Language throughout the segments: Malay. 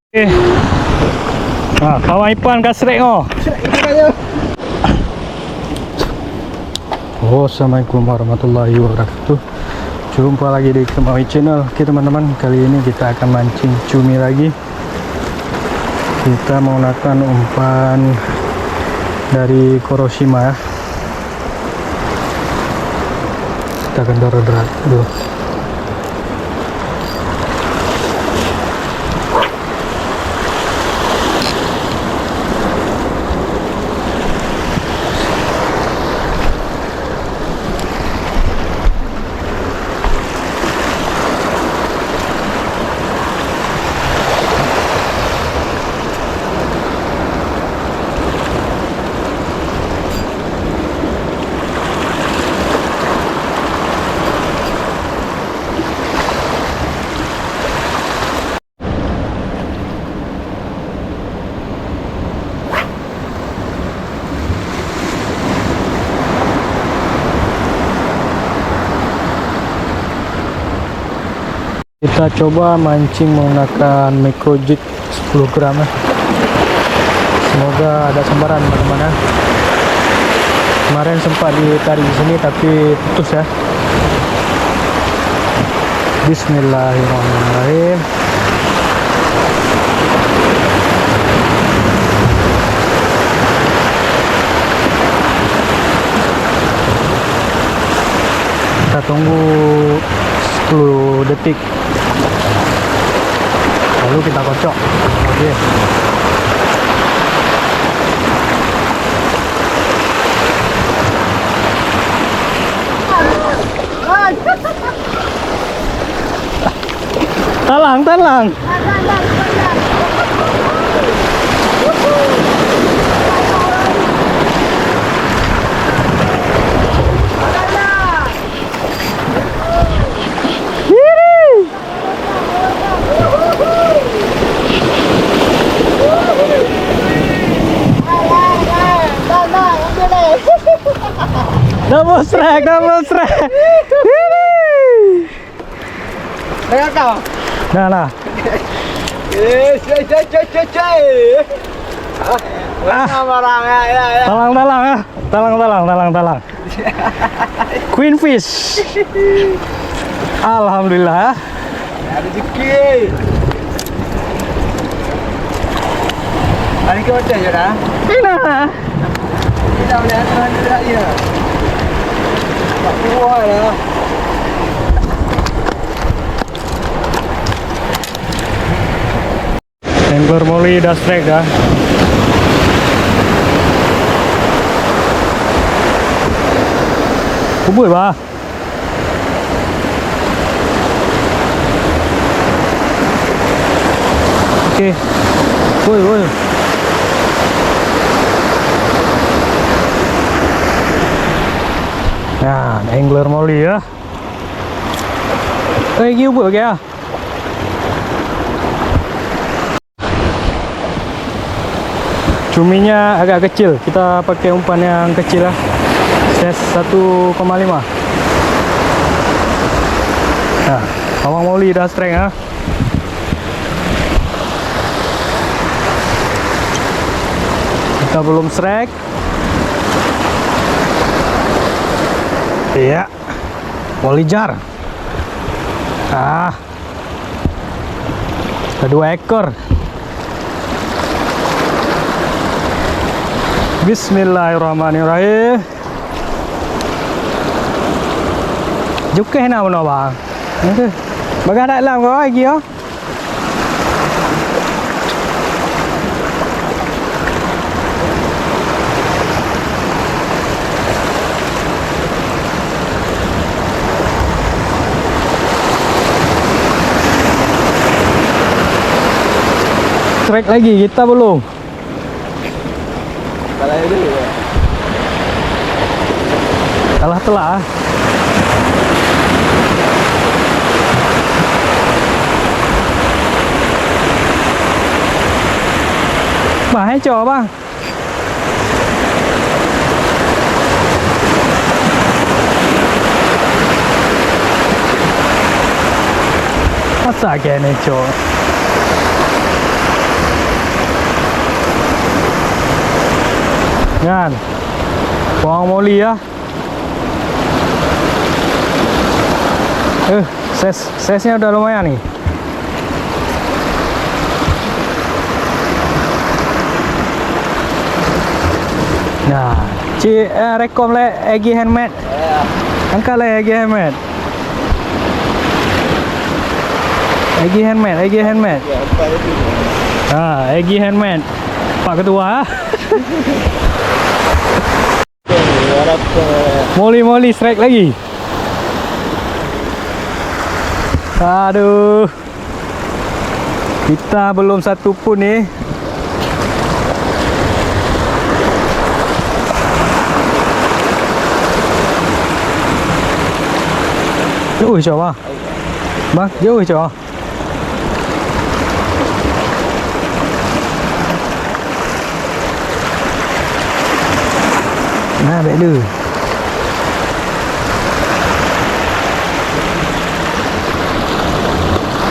Nah, kawan Ipan kasrek oh. Assalamualaikum warahmatullahi wabarakatuh. Jumpa lagi di Kemawi Channel. Oke teman-teman, kali ini kita akan mancing cumi lagi. Kita menggunakan umpan dari Kuroshima ya. Kita akan dorong dulu. Kita coba mancing menggunakan micro jig 10 gram ya. Semoga ada sambaran teman-teman ya. Kemarin sempat ditarik di sini tapi putus ya. Bismillahirrahmanirrahim. Kita tunggu 10 detik. Lalu kita kocok. Oke. Talang. Double strike. Dengar kau? Nah. Talang. Queen fish. Alhamdulillah. Ada rezeki. Hari ke hotel je dah. Tidak boleh ada dah dia. Tak kuat lah. Angler Molly dah strike dah. Kubur bah. Okey. Woi. Nah, angler Molly ya. Kubur kìa. Cuminya agak kecil, kita pakai umpan yang kecil lah, size 1,5. Nah, Awang Molly dah strike ha. Kita belum strike. Iya, Molly jar. Ada 2 ekor. Bismillahirrahmanirrahim. Jukeh nak mana bang? Nanti bagai nak dalam kau lagi ya? Strike lagi kita belum. Kalah telah. Bà hãy cho ba. Masa kayak nih cowok. Kan. Buang moli ya. Size-nya udah lumayan nih. Nah, rekom le Egi handmade. Angkat le Egi handmade. Egi handmade. Egi handmade. Pak Ketua. Moli strike lagi. Aduh. Kita belum satu pun nih. Jauh coba. Bang, jauh coba. Nah, baik dulu.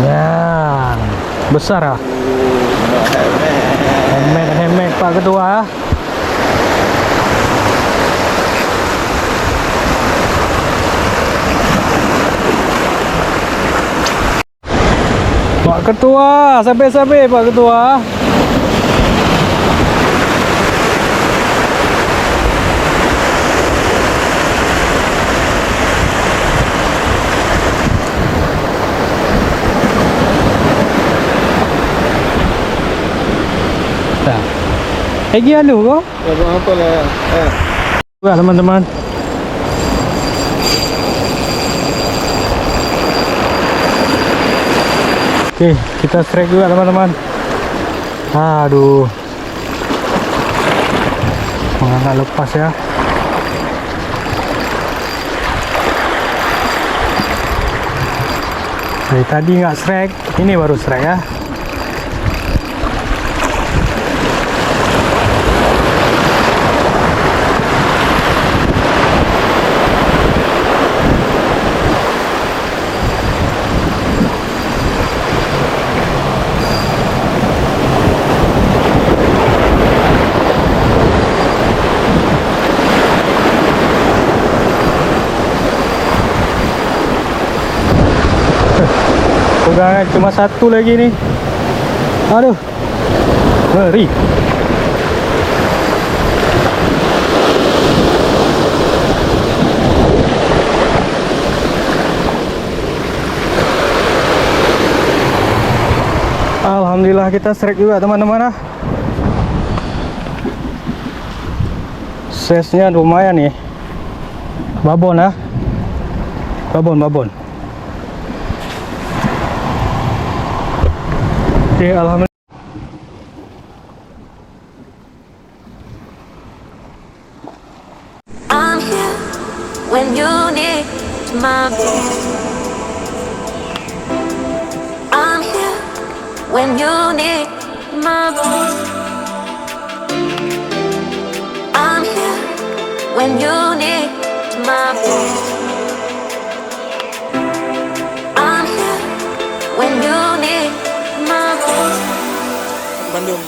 Ya, besar ah. Handmade Pak Ketua. Pak Ketua, sampai Pak Ketua. Egi anu kok? Apa lah? Wah, teman-teman. Oke, kita strike juga teman-teman. Aduh. Nggak lepas ya. Dari tadi nggak strike, ini baru strike ya. Pegangan cuma satu lagi nih. Aduh, ngeri. Alhamdulillah kita strike juga teman-teman. Size-nya lumayan nih. Babon ya. Babon. Oke, alhamdulillah. I'm here when you need my voice. I'm here when you need my voice. I'm here when you need my voice. I'm here when you need my voice. Bandung.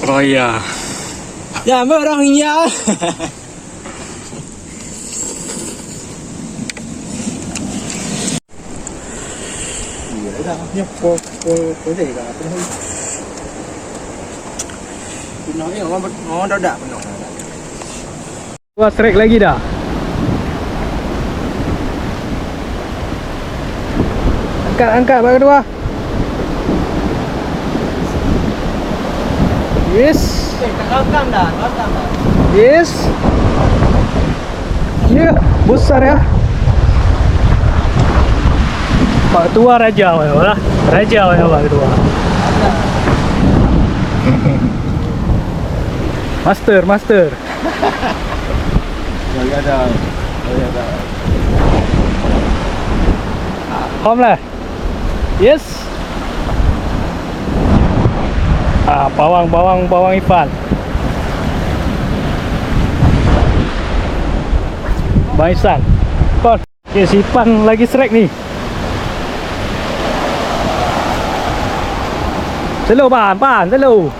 Rohia. Ya, mau Rohia. Nhấp cô thể là tôi hơi nói nó đau đạp nó. Gua strike lagi dah. Angkat Pak Ketua. Yes. Rekam dah. Yes. Ya, besar ya. Pak tua raja lah. Raja Pak tua. Master. Ya dah. Home lah. Yes. Bawang Ivan. Bang Isan. Kon. Okay, si Pang lagi strike ni. Slow pan, slow.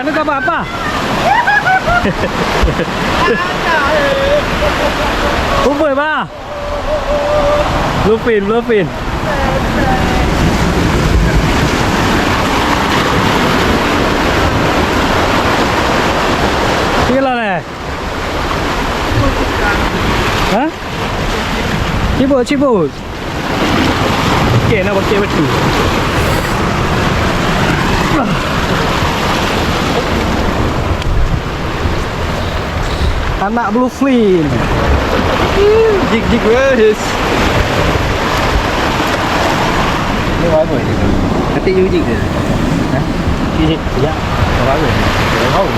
Nước apa? Bơi ba. Bluefin. Cái là này. Hah? Cibut. Okey, nak pakai batu. Anak bluefin. Jig wes. Ini apa ni? Nanti you jig dia. Ya. Apa ni? Tahu.